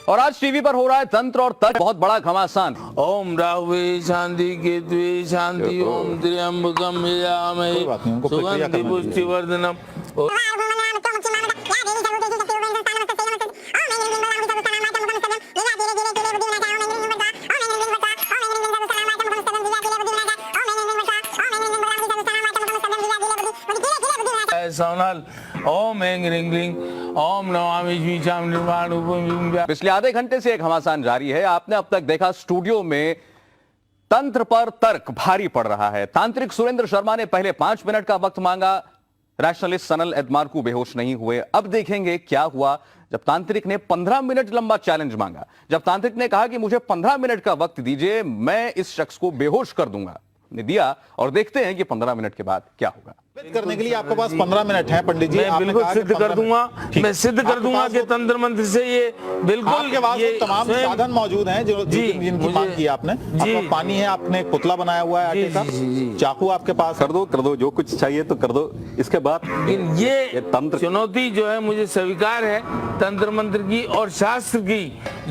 और आज टीवी पर हो रहा है तंत्र और तर्क, बहुत बड़ा घमासान। ओम राहुवे शांति केतुवे शांति, ओम त्र्यंबकम यजामहे सुगंधि पुष्टिवर्धनम। सोनल ओम ओम नमामि श्रीशाम निर्वाण। पिछले आधे घंटे से एक घमासान जारी है। आपने अब तक देखा स्टूडियो में तंत्र पर तर्क भारी पड़ रहा है। तांत्रिक सुरेंद्र शर्मा ने पहले 5 मिनट का वक्त मांगा, रैशनलिस्ट सनल एडमार्कू बेहोश नहीं हुए। अब देखेंगे क्या हुआ जब तांत्रिक ने 15 मिनट लंबा चैलेंज मांगा। जब तांत्रिक ने कहा कि मुझे 15 मिनट का वक्त दीजिए, मैं इस शख्स को बेहोश कर दूंगा, ने दिया। और देखते हैं कि 15 मिनट के बाद क्या होगा। करने के लिए आपके पास 15 मिनट है पंडित जी। मैं बिल्कुल सिद्ध कर दूंगा, मैं सिद्ध कर दूंगा कि तंत्र मंत्र से ये बिल्कुल आपके पास ये तमाम साधन मौजूद हैं जो जिनकी मांग की आपने। आपका पानी है, आपने एक पुतला बनाया हुआ है आटे का, चाकू आपके पास। कर दो जो कुछ चाहिए तो कर दो। इसके बाद ये तंत्र चुनौती जो है मुझे स्वीकार है तंत्र मंत्र की और शास्त्र की।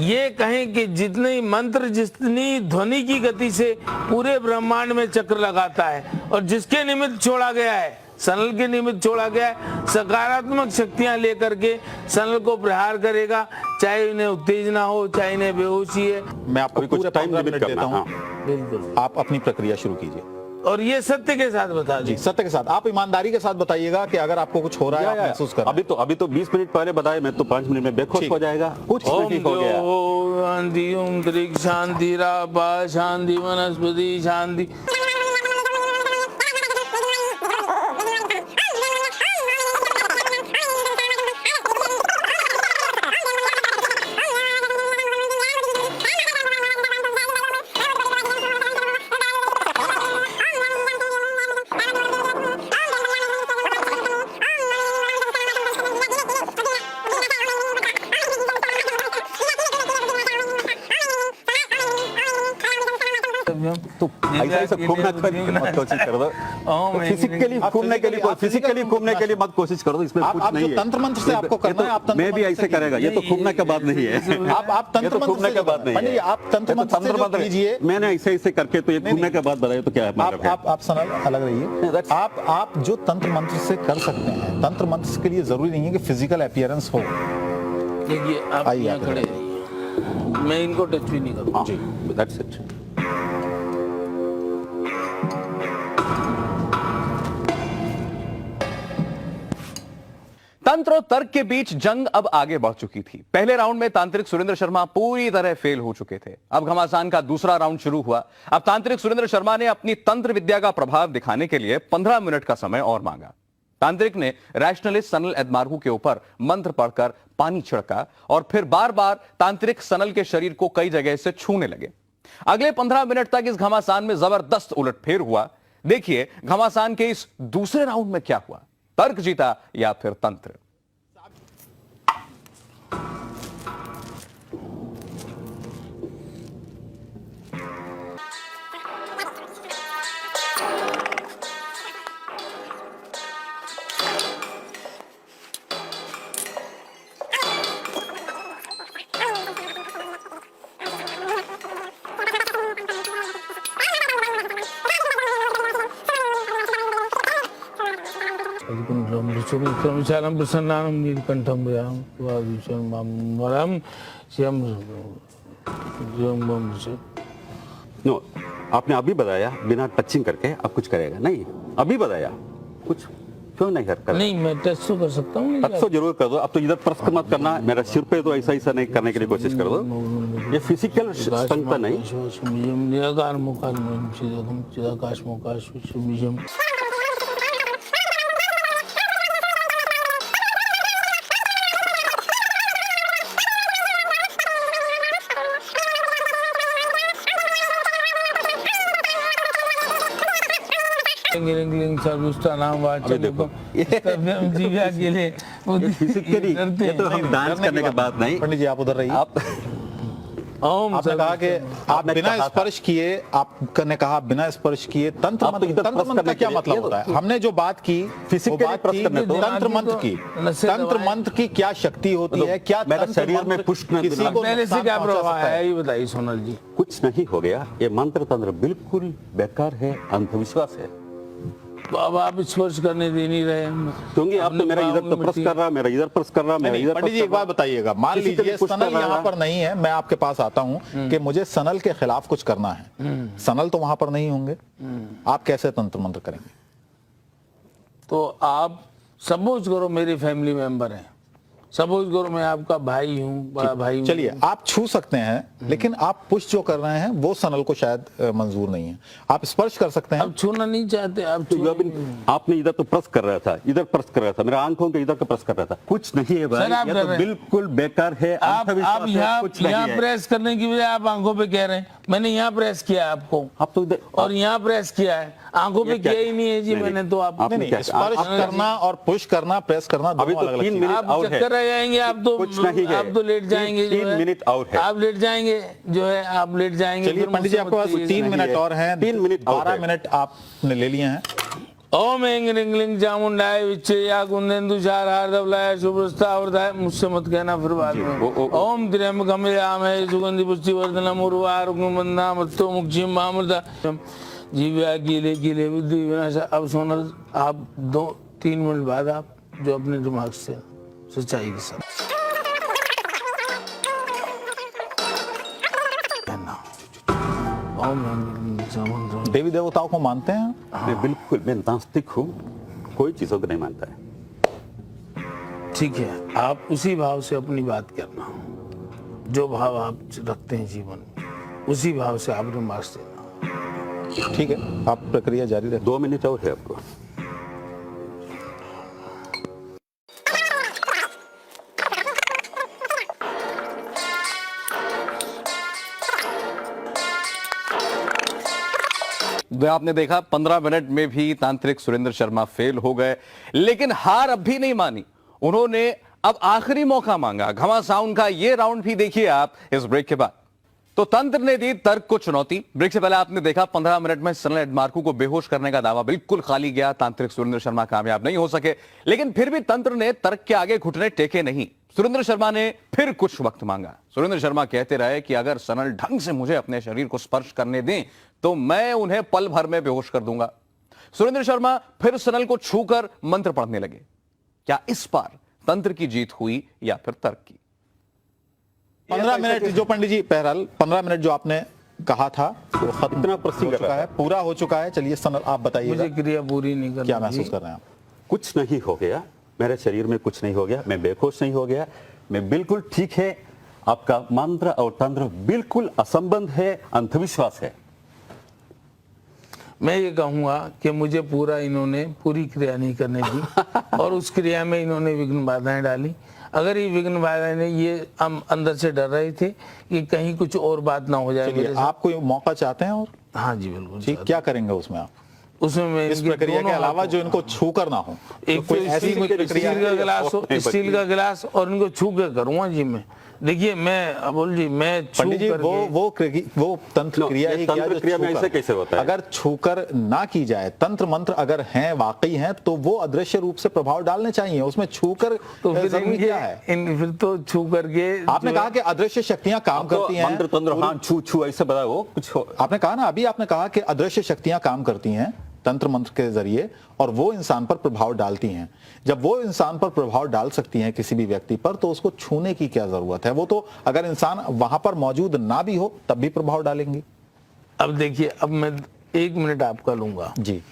ये कहें कि जितनी मंत्र जितनी ध्वनि की गति से पूरे ब्रह्मांड में चक्र लगाता है और जिसके निमित्त छोड़ा गया है, सनल के निमित्त छोड़ा गया है, सकारात्मक शक्तियां लेकर के सनल को प्रहार करेगा, चाहे इन्हें उत्तेजना हो, चाहे इन्हें बेहोशी है। मैं आपको कुछ टाइम लिमिट देता हूँ, बिल्कुल आप अपनी प्रक्रिया शुरू कीजिए और ये सत्य के साथ बता जी। सत्य के साथ आप ईमानदारी के साथ बताइएगा कि अगर आपको कुछ हो रहा है, आप महसूस कर अभी तो 20 मिनट पहले बताए, मैं तो 5 मिनट में बेहोश हो जाएगा। कुछ ठीक हो गया। शांति ओम त्रिक शांति रापा शांति वनस्पति शांति। तो ऐसा घूमना मत कोशिश कर दो। फिजिकली घूमने के लिए मत कोशिश कर दो। इसमें कुछ नहीं है। तंत्र मंत्र से आपको करना है, आप मैं भी ऐसे करेगा। ये तो घूमने के बाद नहीं है। आप तंत्र घूमने के बाद नहीं है। आप तंत्र मंत्र कीजिए। मैंने ऐसे करके तो ये घूमने के बाद बताया तो क्या है। आप सनल अलग रहिए। आप जो तंत्र मंत्र से कर सकते हैं, तंत्र मंत्र के लिए जरूरी नहीं है कि फिजिकल अपीयरेंस हो। देखिए आप यहाँ खड़े रहिए, मैं इनको टच भी नहीं करूँगा। जी, दैट्स इट। तंत्र और तर्क के बीच जंग अब आगे बढ़ चुकी थी। पहले राउंड में तांत्रिक सुरेंद्र शर्मा पूरी तरह फेल हो चुके थे। अब घमासान का दूसरा राउंड शुरू हुआ। अब तांत्रिक सुरेंद्र शर्मा ने अपनी तंत्र विद्या का प्रभाव दिखाने के लिए 15 मिनट का समय और मांगा। तांत्रिक ने रैशनलिस्ट सनल एडमार्कू के ऊपर मंत्र पढ़कर पानी छिड़का और फिर बार बार तांत्रिक सनल के शरीर को कई जगह से छूने लगे। अगले 15 मिनट तक इस घमासान में जबरदस्त उलटफेर हुआ। देखिए घमासान के इस दूसरे राउंड में क्या हुआ। तर्क जीता या फिर तंत्र। विशालम प्रसन्नानम नीलकंठम वरम श्याम। नो, आपने अभी बताया बिना टचिंग करके अब कुछ करेगा नहीं। अभी बताया कुछ क्यों नहीं कर नहीं, मैं टच तो कर सकता हूँ। टच तो जरूर कर दो। अब तो इधर प्रश्न मत करना, मेरा सिर पे तो ऐसा नहीं करने के लिए कोशिश कर दो। ये फिजिकल स्ट्रेंथ नहीं। निराकार मुखार चिदाकाश मुकाश विश्वबीजम। फिजिकली ये तो हम डांस करने के बाद नहीं। पंडित जी आप उधर रहिए। आप ओम आपने कहा कि आप आपने बिना कहा था। स्पर्श किए, आपने कहा बिना स्पर्श किए तंत्र आप तो मंत्र, इधर तंत्र प्रश्न मंत्र का करने क्या के लिए- मतलब ये होता है? हमने जो बात की Physically वो बात प्रश्न की करने दो। तंत्र मंत्र की, नशे तंत्र दवाएं- मंत्र की क्या शक्ति होती है, क्या मेरा तंत्र शरीर में मंत्र पुष्ट न किसी दिला- को पहले से नुकसान क्या पहुंचा प्रभाव सकता है ये बताइए सोनल जी। कुछ नहीं हो गया, ये मंत्र तंत्र बिल्कुल बेकार है, अंधविश्वास है। तो अब आप स्पर्श करने दे नहीं रहे हैं। क्योंकि आप अपने तो मेरा इधर पाँव तो की प्रश्न मिट्टी- कर रहा, मेरा इधर प्रश्न कर रहा, मेरा नहीं, इधर पंडित जी एक बात बताइएगा, मान Physically लीजिए पुष्ट सनल कर रहा यहाँ है। पर नहीं है, मैं आपके पास आता हूँ कि मुझे सनल के खिलाफ कुछ करना है, सनल तो वहां पर नहीं होंगे, आप कैसे तंत्र मंत्र करेंगे? तो आप सपोज करो मेरे फैमिली मेंबर हैं, सपोज करो मैं आपका भाई हूँ, बड़ा भाई हूँ। चलिए आप छू सकते हैं, लेकिन आप पुश जो कर रहे हैं वो सनल को शायद मंजूर नहीं है। आप स्पर्श कर सकते हैं। अब छूना नहीं चाहते, अब तो छूना अभी नहीं। आपने इधर तो प्रश्न कर रहा था, इधर प्रश्न कर रहा था, मेरा आंखों के इधर का प्रश्न कर रहा था। कुछ नहीं है भाई, सर, आप ये कर तो रहे हैं। बिल्कुल बेकार है, आप अंधविश्वास है, यहाँ कुछ नहीं यहाँ है। प्रेस करने की बजाय आप आंखों पे कह रहे हैं। मैंने यहाँ प्रेस किया आपको आप तो इधर और यहाँ प्रेस किया है, आंखों पे ये क्या- किया ही नहीं है जी नहीं, मैंने। नहीं। तो आप आपने नहीं, क्या- स्पर्श आप- करना और पुश करना, प्रेस करना अभी दोनों तो अलग-अलग 3 चीजें हैं। मिनट आप और है। चक्कर रह जाएंगे, आप तो कुछ नहीं है। आप तो लेट जाएंगे। जो 3 है, मिनट और है। आप लेट जाएंगे, जो है आप लेट जाएंगे। चलिए फिर पंडित जी मुझसे आपके पास मत कहिए। 3 मिनट और हैं, 3 मिनट और 12 है। मिनट आपने ले लिए हैं। ओम ऐं ह्रीं क्लीं चामुंडाय विच्चे या कुंदेन्दु चारहार धवलाय शुभ्रस्तावृताय। मुझसे मत कहना फिर बाद में। ओम त्र्यंबकम यजामहे सुगंधि पुष्टिवर्धनम उर्वारुकं बन्धामृतो मुक्षीं मामृता जीव्या कीले कीले बुद्धि विनाश। अब सोनल आप 2-3 मिनट बाद आप जो अपने दिमाग से सच्चाई के साथ कहना। ओम ऐं ह्रीं चामुंडाय। देवी देवताओं को मानते हैं? मैं बिल्कुल, मैं नास्तिक हूँ, कोई चीजों को नहीं मानता है। ठीक है, आप उसी भाव से अपनी बात करना। जो भाव आप रखते हैं जीवन में, उसी भाव से आप रिमार्क्स देना। ठीक है, आप प्रक्रिया जारी रखें। 2 मिनट और है आपको। आपने देखा 15 मिनट में भी तांत्रिक सुरेंद्र शर्मा फेल हो गए, लेकिन हार अब भी नहीं मानी। उन्होंने अब आखिरी मौका मांगा। घमासान का ये राउंड भी देखिए आप इस ब्रेक के बाद। तो तंत्र ने दी तर्क को चुनौती। ब्रेक से पहले आपने देखा 15 मिनट में सनल एडमार्को को बेहोश करने का दावा बिल्कुल खाली गया। तांत्रिक सुरेंद्र शर्मा कामयाब नहीं हो सके, लेकिन फिर भी तंत्र ने तर्क के आगे घुटने टेके नहीं। सुरेंद्र शर्मा ने फिर कुछ वक्त मांगा। सुरेंद्र शर्मा कहते रहे कि अगर सनल ढंग से मुझे अपने शरीर को स्पर्श करने दें तो मैं उन्हें पल भर में बेहोश कर दूंगा। सुरेंद्र शर्मा फिर सनल को छूकर मंत्र पढ़ने लगे। क्या इस बार तंत्र की जीत हुई या फिर तर्क की? 15 मिनट जो पंडित जी, बहरहाल 15 मिनट जो आपने कहा था वो खत्म इतना प्रश्न हो कर चुका रहा है, पूरा हो चुका है। चलिए सनल आप बताइएगा, मुझे क्रिया पूरी नहीं करनी। क्या महसूस कर रहे हैं आप? कुछ नहीं हो गया, मेरे शरीर में कुछ नहीं हो गया, मैं बेहोश नहीं हो गया, मैं बिल्कुल ठीक है। आपका मंत्र और तंत्र बिल्कुल असंबंध है, अंधविश्वास है। मैं ये कहूंगा कि मुझे पूरा इन्होंने पूरी क्रिया नहीं करने दी और उस क्रिया में इन्होंने विघ्न बाधाएं डाली। अगर ये विघ्न बाधाएं ने, ये हम अंदर से डर रहे थे कि कहीं कुछ और बात ना हो जाए चलिए मेरे साथ। आप कोई मौका चाहते हैं और हाँ जी बिल्कुल। ठीक, क्या करेंगे उसमें आप? उसमें मैं इस इनके प्रक्रिया के दोनों अलावा हाथों- जो इनको छू कर ना हो, एक तो कोई तो ऐसी कोई प्रक्रिया स्टील का है? गिलास हो, नहीं, स्टील का गिलास और इनको छू के करूंगा जी मैं। देखिए मैं अबुल जी, मैं छू पंडित जी करके वो तंत्र नो, क्रिया ये ही किया तंत्र जो क्रिया में छूकर- ऐसे कैसे होता है? अगर छूकर ना की जाए, तंत्र मंत्र अगर हैं, वाकई हैं, तो वो अदृश्य रूप से प्रभाव डालने चाहिए। उसमें छूकर तो फिर जरूरी क्या है? फिर तो छू करके आपने जो कहा कि अदृश्य शक्तियां काम तो करती हैं। मंत्र तंत्र हाँ छू छू ऐसे बताओ कुछ हो। आपने कहा ना, अभी आपने कहा कि अदृश्य शक्तियां काम करती हैं तंत्र मंत्र के जरिए और वो इंसान पर प्रभाव डालती हैं। जब वो इंसान पर प्रभाव डाल सकती हैं किसी भी व्यक्ति पर, तो उसको छूने की क्या जरूरत है? वो तो अगर इंसान वहां पर मौजूद ना भी हो तब भी प्रभाव डालेंगी। अब देखिए, अब मैं 1 मिनट आपका लूंगा जी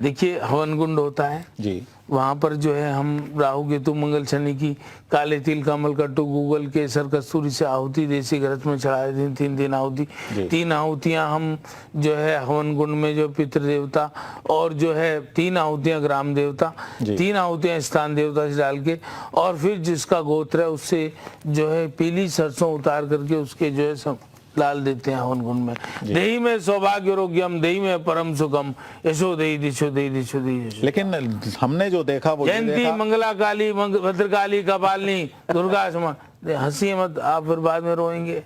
देखिए, हवन कुंड होता है जी, वहां पर जो है हम राहु केतु मंगल शनि की काले तिल कमल कट्टू गूगल केसर कस्तूरी से आहुति देसी ग्रत में चढ़ाए दिन 3 दिन आहुति। 3 आहुतियां हम जो है हवन कुंड में जो पितृ देवता और जो है 3 आहुतियां ग्राम देवता, 3 आहुतियां स्थान देवता से डाल के, और फिर जिसका गोत्र है उससे जो है पीली सरसों उतार करके उसके जो है सब डाल देते हैं हवन कुंड में। देही में सौभाग्य रोग्यम, देही में परम सुखम, यशो देही दिशो देही दिशो देही। लेकिन हमने जो देखा वो ये जयंती देखा, मंगला काली भद्रकाली कपालिनी दुर्गा समा। हंसी मत आप, फिर बाद में रोएंगे।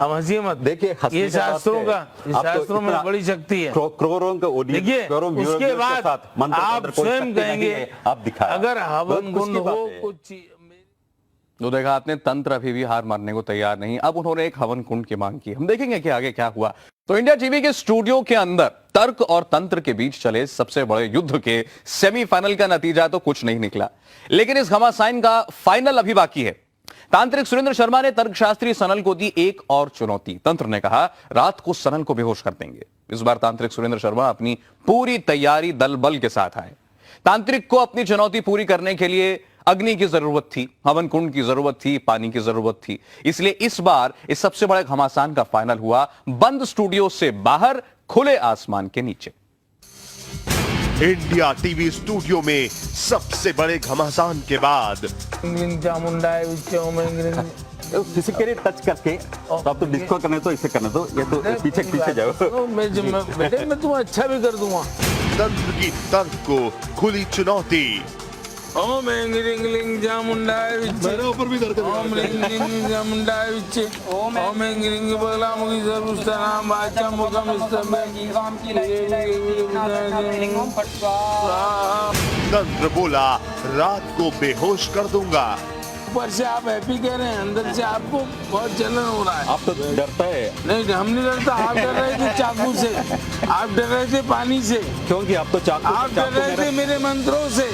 अब हंसिए मत। देखिए, हंसने ये की बात शास्त्रों है। का, आप तो शास्त्रों में इतना बड़ी शक्ति है। करोड़ों का audience, देखिए करोड़ों viewers उसके के बाद साथ मंत्र आप तंत्र कोई स्वयं शक्ति नहीं कहेंगे है, आप दिखाया। अगर हवन बहुत खुशी कुंड की बात हो है। कुछ तो देखा आपने, तंत्र अभी भी हार मानने को तैयार नहीं। अब उन्होंने एक हवन कुंड की मांग की। हम देखेंगे कि आगे क्या हुआ। तो इंडिया टीवी के स्टूडियो के अंदर तर्क और तंत्र के बीच चले सबसे बड़े युद्ध के सेमीफाइनल का नतीजा तो कुछ नहीं निकला, लेकिन इस घमासान का फाइनल अभी बाकी है। तांत्रिक सुरेंद्र शर्मा ने तर्कशास्त्री सनल को दी एक और चुनौती। तंत्र ने कहा रात को सनल को बेहोश कर देंगे। इस बार तांत्रिक सुरेंद्र शर्मा अपनी पूरी तैयारी दल बल के साथ आए। तांत्रिक को अपनी चुनौती पूरी करने के लिए अग्नि की जरूरत थी, हवन कुंड की जरूरत थी, पानी की जरूरत थी। इसलिए इस बार इस सबसे बड़े घमासान का फाइनल हुआ बंद स्टूडियो से बाहर, खुले आसमान के नीचे। इंडिया टीवी स्टूडियो में सबसे बड़े घमासान के बाद चामुंडा किसी के लिए टच करके तो आप तो डिस्को करने तो इसे करने दो, ये तो पीछे पीछे जाओ। बेटे मैं तुम्हें अच्छा भी कर दूंगा। तंत्र की तर्क को खुली चुनौती। ओम एंग्रिंगलिंग चामुंडाय विच्चे, मेरे ऊपर भी कर ओम एंग्रिंगलिंग चामुंडाय विच्चे, ओम एंग्रिंग बगलामुखी सर्वस्थानां वाचां मुखं स्तंभं जीवां की तंत्र बोला रात को बेहोश कर दूंगा। ऊपर से आप हैप्पी कह रहे हैं, अंदर से आपको बहुत जलन हो रहा है। आप तो डरता है नहीं, हम नहीं डरता। आप डर रहे थे चाकू से, आप डर रहे थे पानी से, क्योंकि आप तो आप डर रहे थे मेरे मंत्रों से।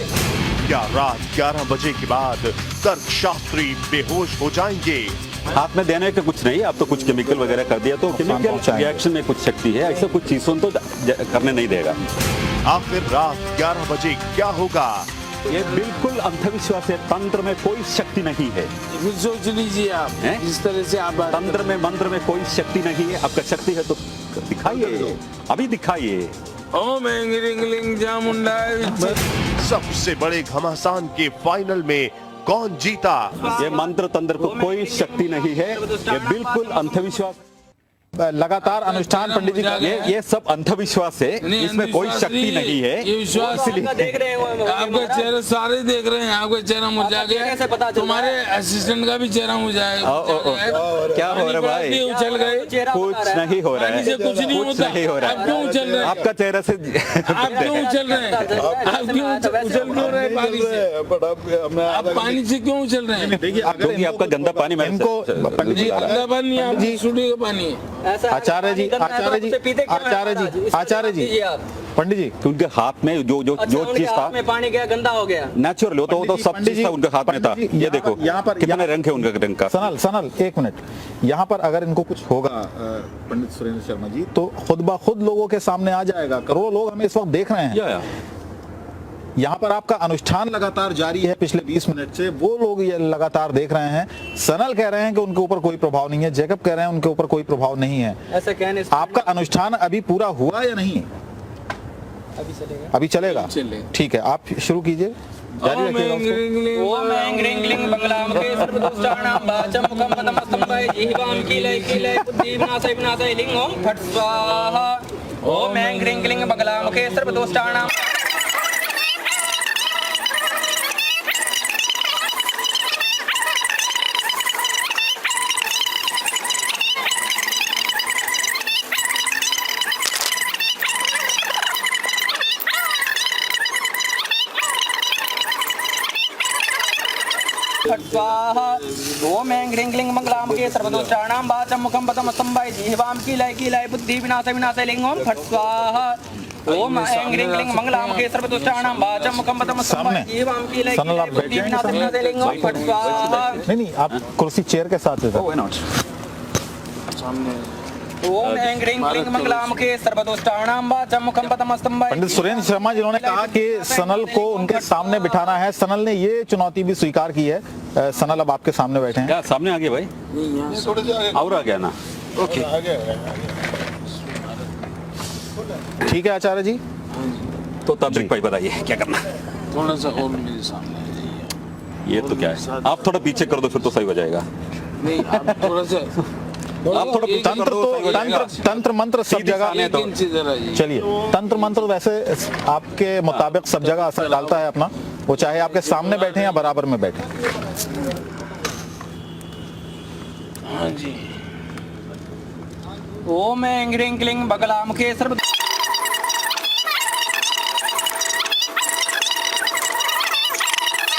क्या रात 11 बजे के बाद तर्कशास्त्री बेहोश हो जाएंगे? हाथ में देने का कुछ नहीं, आप तो कुछ केमिकल वगैरह कर दिया, तो केमिकल रिएक्शन में कुछ शक्ति है, ऐसा कुछ चीजों तो करने नहीं देगा। आखिर रात 11 बजे क्या होगा? ये बिल्कुल अंधविश्वास है, तंत्र में कोई शक्ति नहीं है। फिर सोच लीजिए आप हैं? जिस तरह से आप बात तंत्र में मंत्र में कोई शक्ति नहीं है। आपका शक्ति है तो दिखाइए, अभी दिखाइए। ओम एंग्रिंगलिंग चामुंडाय विच्चे। सबसे बड़े घमासान के फाइनल में कौन जीता? ये मंत्र तंत्र को कोई शक्ति नहीं है, ये बिल्कुल अंधविश्वास। लगातार अनुष्ठान पंडित जी ये सब अंधविश्वास है, इसमें कोई शक्ति नहीं है। ये विश्वास देख रहे हो आपका चेहरा सारे देख रहे हैं, आपका चेहरा मुरझा कैसे पता गया, चल तुम्हारे असिस्टेंट का भी चेहरा मुरझा क्या हो रहा है भाई? उछल गए, कुछ नहीं हो रहा पानी से है, कुछ नहीं कुछ होता। नहीं हो रहा आप क्यों उछल रहे है। हैं? आपका चेहरा से आप क्यों उछल रहे हैं? आप क्यों उछल क्यों रहे हैं पानी से? आप पानी से क्यों उछल रहे हैं? देखिए क्योंकि आपका गंदा पानी इनको पंडित जी गंदा पानी आप स्टूडियो का पानी है। आचार्य जी पंडित जी उनके हाथ में जो जो जो चीज था में पानी गया गंदा हो गया। नेचुरल हो तो सब चीज था उनके हाथ में था। पंडित जी, ये देखो यहाँ पर कितने रंग है उनका रंग का। सनल एक मिनट, यहाँ पर अगर इनको कुछ होगा पंडित सुरेंद्र शर्मा जी, तो खुद ब खुद लोगों के सामने आ जाएगा। करोड़ों लोग हमें इस वक्त देख रहे हैं। या। यहाँ पर आपका अनुष्ठान लगातार जारी है पिछले 20 मिनट से, वो लोग ये लगातार देख रहे हैं। सनल कह रहे हैं कि उनके ऊपर कोई प्रभाव नहीं है, जैकब कह रहे हैं उनके ऊपर कोई प्रभाव नहीं है। ऐसा कहने से आपका अनुष्ठान अभी पूरा हुआ या नहीं? अभी चलेगा। ठीक है, आप शुरू कीजिए, जारी ओम रखिएगा उसको। एंग्रिंगलिंग ओम एंग्रिंगलिंग बगलामुखे सर्वदुष्टानां वाचं मुखं पदमस्तंभं जीवां कीलय बुद्धि विनाशय लिंग ओम फट् स्वाहा। ओम एंग्रिंगलिंग बगलामुखे सर्वदुष्टानां फट् स्वाहा। ओम एंग्रिंगलिंग मंगलामुखे सर्वदोषाणां वाचं मुखं पदमस्तंभं जीवां कीलय बुद्धि विनाशय लिंग ओम फट् स्वाहा। ओम एंग्रिंगलिंग मंगलामुखे सर्वदोषाणां वाचं मुखं पदमस्तंभं जीवां कीलय बुद्धि विनाशय लिंग ओम फट् स्वाहा। नहीं, आप कुर्सी चेयर के साथ Why not? ओम एंग्रिंगलिंग मंगलामुखे सर्वदोषाणां वाचं मुखं पदमस्तंभं। पंडित सुरेंद्र शर्मा जिन्होंने कहा कि सनल को उनके सामने बिठाना है, सनल ने ये चुनौती भी स्वीकार की है। सनल अब आपके सामने बैठे हैं। क्या सामने आ गया भाई? और आ गया ना? ओके, ठीक है आचार्य जी। तो तांत्रिक भाई बताइए क्या करना? थोड़ा सा और मेरे सामने। ये तो क्या है, आप थोड़ा पीछे कर दो फिर तो सही हो जाएगा। नहीं, आप थोड़ा सा आप थोड़ा पीछे कर दो, सही हो जाएगा। तंत्र मंत्र सब जगह, एक इंच इधर आइए। चलिए तंत्र मंत्र वैसे आपके मुताबिक सब जगह असर डालता है अपना, वो चाहे आपके सामने बैठे या बराबर में बैठे। हाँ जी, ओम ऐं ह्रीं क्लीं बगलामुखे सर्व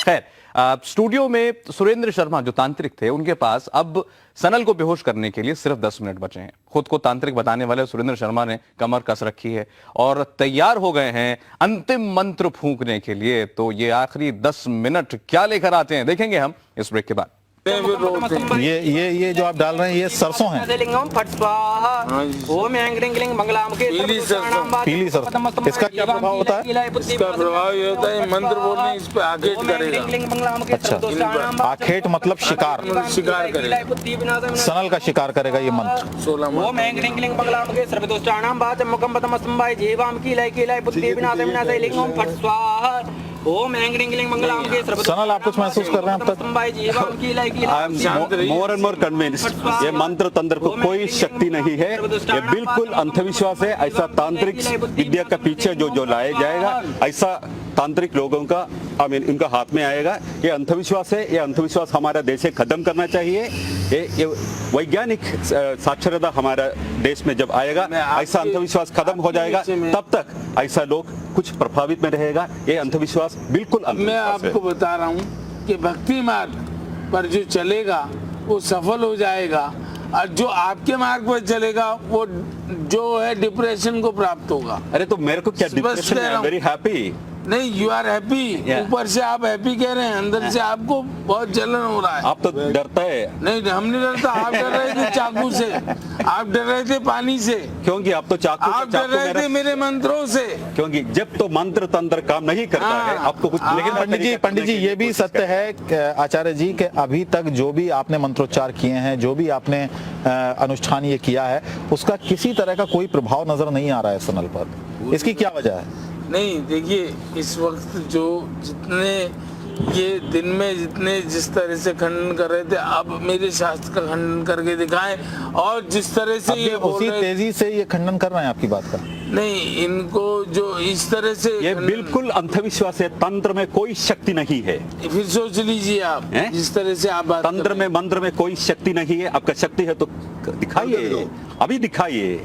खैर स्टूडियो में सुरेंद्र शर्मा जो तांत्रिक थे उनके पास अब सनल को बेहोश करने के लिए सिर्फ 10 मिनट बचे हैं। खुद को तांत्रिक बताने वाले सुरेंद्र शर्मा ने कमर कस रखी है और तैयार हो गए हैं अंतिम मंत्र फूंकने के लिए। तो ये आखिरी 10 मिनट क्या लेकर आते हैं देखेंगे हम इस ब्रेक के बाद। ये जो आप डाल रहे हैं ये सरसों है, लिंगम फट स्वाहा ओम ऐं ह्रीं क्लीं मंगलामुखे पीली सरसों। पीली सरसों। इसका क्या प्रभाव होता है? इसका प्रभाव ये होता है मंत्र बोलने इस पे आखेट करेगा। अच्छा, आखेट मतलब शिकार, शिकार करेगा, सनल का शिकार करेगा ये मंत्र। 16 ओम ऐं ह्रीं क्लीं मंगलामुखे सर्वदोषाणां वाचं मुखं पद्मस्तंभाय जीवाम कीलय बुद्धि विनाशाय लिंगम फट स्वाहा ओम ऐं ह्रीं क्लीं मंगलामुखे सनल आप कुछ महसूस कर रहे हैं अब तक? I am more and more convinced ये मंत्र तंत्र को कोई शक्ति नहीं है, ये बिल्कुल अंधविश्वास है। ऐसा तांत्रिक विद्या का पीछे जो लाया जाएगा ऐसा तांत्रिक लोगों का इनका हाथ में आएगा। ये अंधविश्वास है, ये अंधविश्वास हमारा देश से खत्म करना चाहिए। ये वैज्ञानिक साक्षरता हमारा देश में जब आएगा ऐसा अंधविश्वास खत्म हो जाएगा, तब तक ऐसा लोग कुछ प्रभावित में रहेगा। ये अंधविश्वास बिल्कुल मैं आपको बता रहा हूँ कि भक्ति मार्ग पर जो चलेगा वो सफल हो जाएगा और जो आपके मार्ग पर चलेगा वो जो है डिप्रेशन को प्राप्त होगा। अरे तो मेरे को क्या डिप्रेशन है? Very happy. नहीं, यू आर हैप्पी। ऊपर से आप हैप्पी कह रहे हैं, अंदर से आपको बहुत जलन हो रहा है। आप तो डरता है। नहीं, हम नहीं डरता। आप डर रहे थे चाकू से, आप डर रहे थे पानी से, क्योंकि आप तो चाकू आप डर रहे थे मेरे मंत्रों से। क्योंकि जब तो मंत्र तंत्र काम नहीं करता है आपको कुछ। लेकिन पंडित जी ये भी सत्य है आचार्य जी कि अभी तक जो भी आपने मंत्रोच्चार किए हैं, जो भी आपने अनुष्ठान ये किया है, उसका किसी तरह का कोई प्रभाव नजर नहीं आ रहा है सनल पर। इसकी क्या वजह है? नहीं, देखिए इस वक्त जो जितने ये दिन में जितने जिस तरह से खंडन कर रहे थे, अब मेरे शास्त्र का खंडन करके दिखाएं। और जिस तरह से ये उसी तेजी से ये खंडन कर रहे हैं आपकी बात का। नहीं, इनको जो इस तरह से ये बिल्कुल अंधविश्वास है। तंत्र में कोई शक्ति नहीं है। फिर सोच लीजिए आप जिस तरह से आप बात तंत्र में मंत्र में कोई शक्ति नहीं है। आपका शक्ति है तो दिखाइए, अभी दिखाइए।